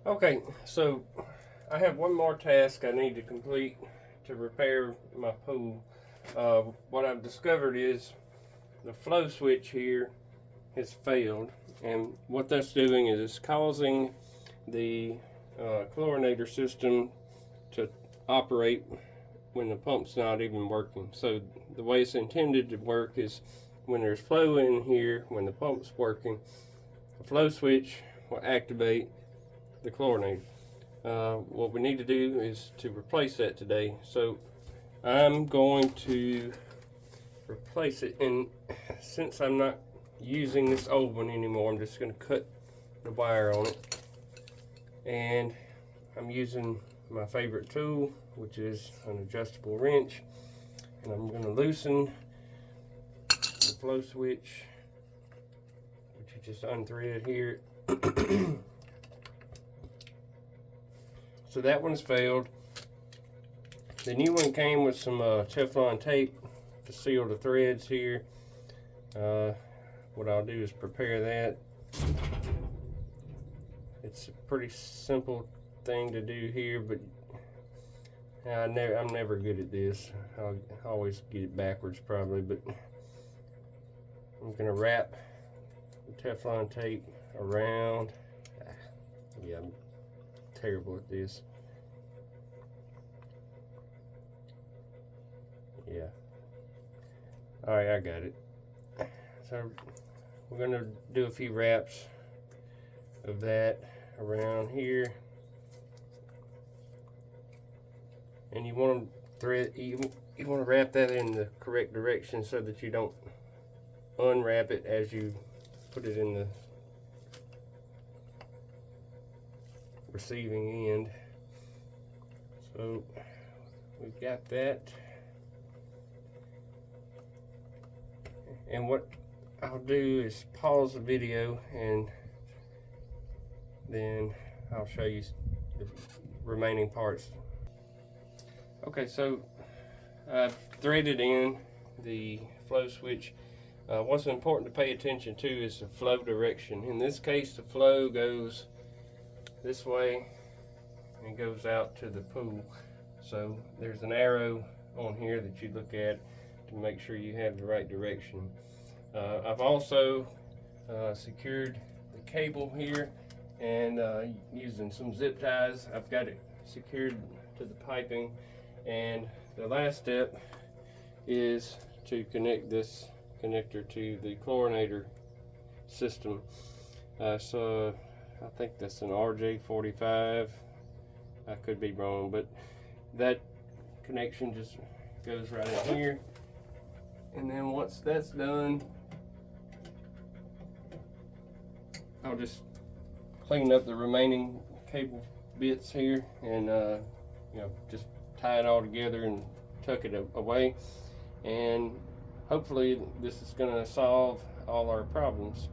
Okay, so I have one more task I need to complete to repair my pool. What I've discovered is the flow switch here has failed, and what that's doing is it's causing the chlorinator system to operate when the pump's not even working. So the way it's intended to work is when there's flow in here, when the pump's working, the flow switch will activate the chlorinator. What we need to do is to replace that today. So I'm going to replace it, and since I'm not using this old one anymore, I'm just going to cut the wire on it, and I'm using my favorite tool, which is an adjustable wrench, and I'm going to loosen the flow switch, which you just unthread here. So that one's failed. The new one came with some Teflon tape to seal the threads here. What I'll do is prepare that. It's a pretty simple thing to do here, but I'm never good at this. I'll always get it backwards probably, but I'm gonna wrap the Teflon tape around. Yeah, I'm terrible at this. Yeah. Alright, I got it. So we're gonna do a few wraps of that around here. And you want to wrap that in the correct direction so that you don't unwrap it as you put it in the receiving end. So we've got that. And what I'll do is pause the video and then I'll show you the remaining parts. Okay, so I've threaded in the flow switch. What's important to pay attention to is the flow direction. In this case, the flow goes this way and goes out to the pool. So there's an arrow on here that you look at to make sure you have the right direction. I've also secured the cable here, and using some zip ties, I've got it secured to the piping. And the last step is to connect this connector to the chlorinator system. So I think that's an RJ45. I could be wrong, but that connection just goes right in here. And then once that's done, I'll just clean up the remaining cable bits here and just tie it all together and tuck it away, and hopefully this is going to solve all our problems.